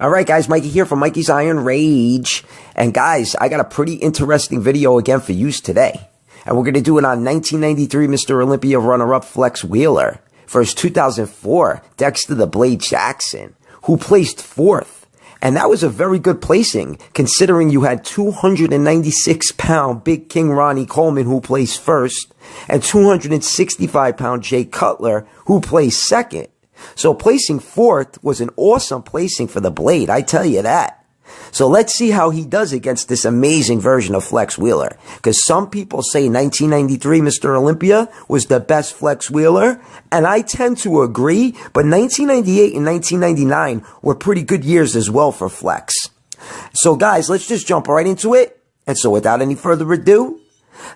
All right, guys, Mikey here from Mikey's Iron Rage. And guys, I got a pretty interesting video again for you today. And we're going to do it on 1993 Mr. Olympia runner-up Flex Wheeler versus 2004 Dexter the Blade Jackson, who placed fourth. And that was a very good placing, considering you had 296-pound Big King Ronnie Coleman, who placed first, and 265-pound Jay Cutler, who placed second. So placing fourth was an awesome placing for the Blade, I tell you that. So let's see how he does against this amazing version of Flex Wheeler. Because some people say 1993 Mr. Olympia was the best Flex Wheeler, and I tend to agree, but 1998 and 1999 were pretty good years as well for Flex. So guys, let's just jump right into it. And so without any further ado,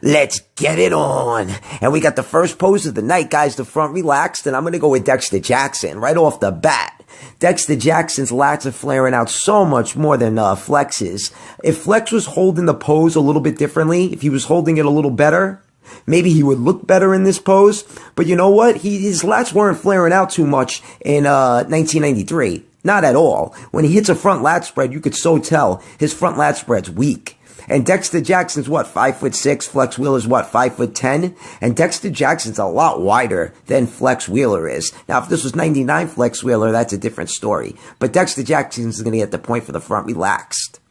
let's get it on. And we got the first pose of the night, guys, the front relaxed, and I'm going to go with Dexter Jackson right off the bat. Dexter Jackson's lats are flaring out so much more than Flex's. If Flex was holding the pose a little bit differently, if he was holding it a little better, maybe he would look better in this pose. But you know what? His lats weren't flaring out too much in 1993. Not at all. When he hits a front lat spread, you could so tell his front lat spread's weak. And Dexter Jackson's what, 5'6", Flex Wheeler's what, 5'10", and Dexter Jackson's a lot wider than Flex Wheeler is. Now, if this was 99 Flex Wheeler, that's a different story. But Dexter Jackson's going to get the point for the front relaxed.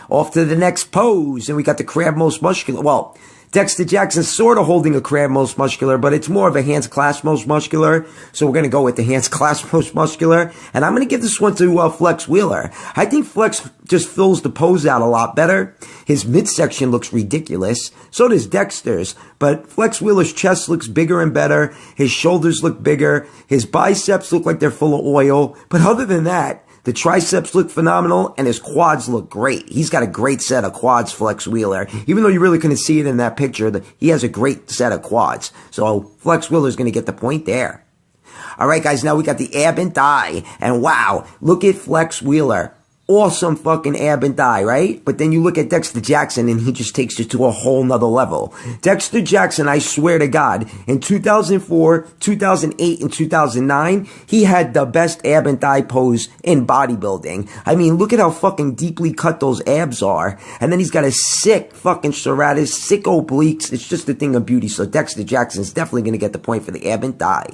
Off to the next pose, and we got the crab most muscular. Well, Dexter Jackson's sort of holding a crab most muscular, but it's more of a hands clasp most muscular. So we're going to go with the hands clasp most muscular. And I'm going to give this one to Flex Wheeler. I think Flex just fills the pose out a lot better. His midsection looks ridiculous. So does Dexter's. But Flex Wheeler's chest looks bigger and better. His shoulders look bigger. His biceps look like they're full of oil. But other than that, the triceps look phenomenal, and his quads look great. He's got a great set of quads, Flex Wheeler. Even though you really couldn't see it in that picture, he has a great set of quads. So Flex Wheeler's going to get the point there. All right, guys, now we got the ab and thigh. And wow, look at Flex Wheeler. Awesome fucking ab and thigh, right? But then you look at Dexter Jackson, and he just takes it to a whole nother level. Dexter Jackson, I swear to God, in 2004, 2008, and 2009, he had the best ab and thigh pose in bodybuilding. I mean, look at how fucking deeply cut those abs are. And then he's got a sick fucking serratus, sick obliques. It's just a thing of beauty. So Dexter Jackson's definitely going to get the point for the ab and thigh.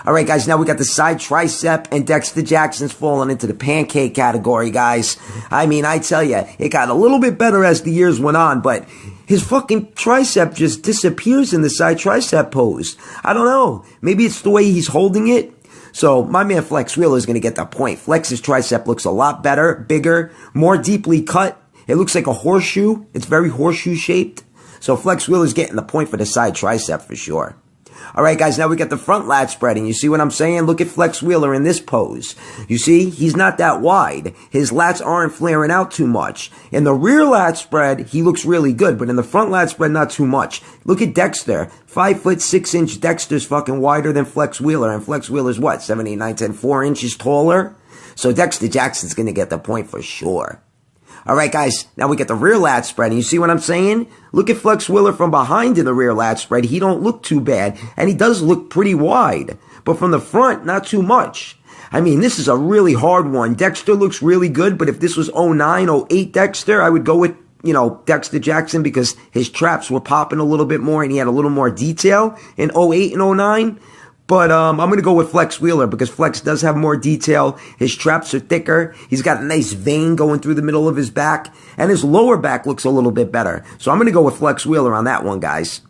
All right, guys, now we got the side tricep, and Dexter Jackson's falling into the pancake category, guys. I mean, I tell you, it got a little bit better as the years went on, but his fucking tricep just disappears in the side tricep pose. I don't know. Maybe it's the way he's holding it. So my man Flex Wheeler is going to get the point. Flex's tricep looks a lot better, bigger, more deeply cut. It looks like a horseshoe. It's very horseshoe shaped. So Flex Wheeler's getting the point for the side tricep for sure. All right, guys, now we got the front lat spreading. You see what I'm saying? Look at Flex Wheeler in this pose. You see, he's not that wide. His lats aren't flaring out too much. In the rear lat spread, he looks really good, but in the front lat spread, not too much. Look at Dexter. 5'6" Dexter's fucking wider than Flex Wheeler, and Flex Wheeler's what? 7, 8, 9, 10, 4 inches taller? So Dexter Jackson's going to get the point for sure. All right, guys, now we get the rear lat spread, and you see what I'm saying? Look at Flex Wheeler from behind in the rear lat spread. He don't look too bad, and he does look pretty wide. But from the front, not too much. I mean, this is a really hard one. Dexter looks really good, but if this was 09, 08 Dexter, I would go with, Dexter Jackson because his traps were popping a little bit more, and he had a little more detail in 08 and 09. But I'm going to go with Flex Wheeler because Flex does have more detail. His traps are thicker. He's got a nice vein going through the middle of his back. And his lower back looks a little bit better. So I'm going to go with Flex Wheeler on that one, guys.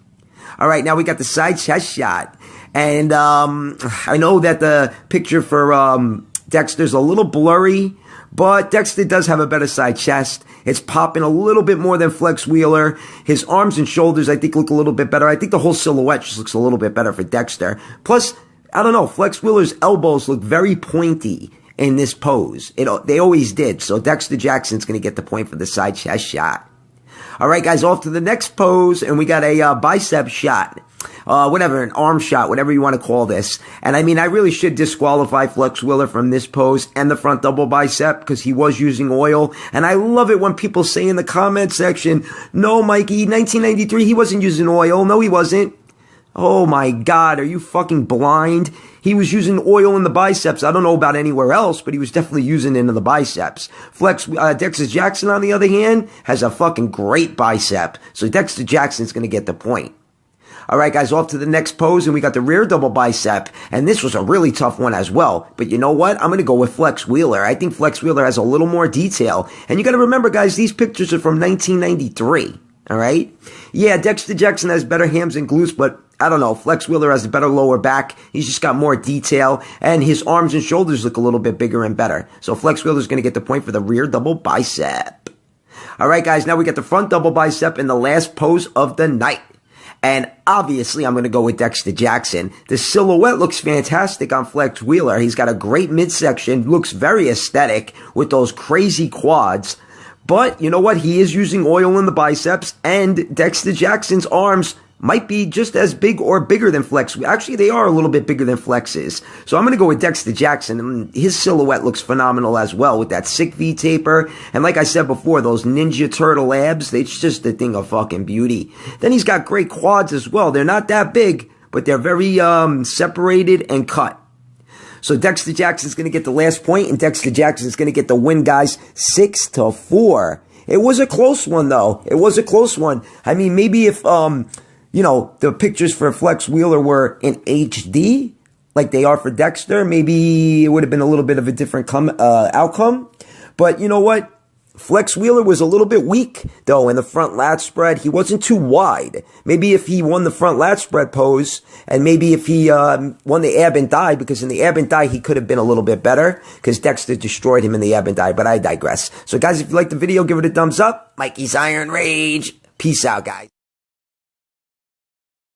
All right, now we got the side chest shot. And I know that the picture for Dexter's a little blurry. But Dexter does have a better side chest. It's popping a little bit more than Flex Wheeler. His arms and shoulders, I think, look a little bit better. I think the whole silhouette just looks a little bit better for Dexter. Plus, I don't know, Flex Wheeler's elbows look very pointy in this pose. They always did. So Dexter Jackson's going to get the point for the side chest shot. All right, guys, off to the next pose, and we got a bicep shot. Whatever, an arm shot, whatever you want to call this. And I mean, I really should disqualify Flex Wheeler from this pose and the front double bicep because he was using oil. And I love it when people say in the comment section, no, Mikey, 1993, he wasn't using oil. No, he wasn't. Oh my God, are you fucking blind? He was using oil in the biceps. I don't know about anywhere else, but he was definitely using it in the biceps. Dexter Jackson, on the other hand, has a fucking great bicep. So Dexter Jackson's going to get the point. All right, guys, off to the next pose, and we got the rear double bicep, and this was a really tough one as well. But you know what? I'm going to go with Flex Wheeler. I think Flex Wheeler has a little more detail. And you got to remember, guys, these pictures are from 1993. All right? Yeah, Dexter Jackson has better hams and glutes, but I don't know. Flex Wheeler has a better lower back. He's just got more detail, and his arms and shoulders look a little bit bigger and better. So Flex Wheeler's going to get the point for the rear double bicep. All right, guys, now we got the front double bicep in the last pose of the night. And obviously, I'm going to go with Dexter Jackson. The silhouette looks fantastic on Flex Wheeler. He's got a great midsection, looks very aesthetic with those crazy quads. But you know what? He is using oil in the biceps, and Dexter Jackson's arms might be just as big or bigger than Flex. Actually, they are a little bit bigger than Flex's. So I'm going to go with Dexter Jackson. And his silhouette looks phenomenal as well with that sick V taper. And like I said before, those Ninja Turtle abs, it's just a thing of fucking beauty. Then he's got great quads as well. They're not that big, but they're very separated and cut. So Dexter Jackson's going to get the last point, and Dexter Jackson's going to get the win, guys, 6-4. It was a close one, though. It was a close one. I mean, maybe if you know, the pictures for Flex Wheeler were in HD, like they are for Dexter, maybe it would have been a little bit of a different outcome. But you know what? Flex Wheeler was a little bit weak, though, in the front lat spread. He wasn't too wide. Maybe if he won the front lat spread pose, and maybe if he won the ab and thigh, because in the ab and thigh, he could have been a little bit better, because Dexter destroyed him in the ab and thigh, but I digress. So, guys, if you liked the video, give it a thumbs up. Mikey's Iron Rage. Peace out, guys.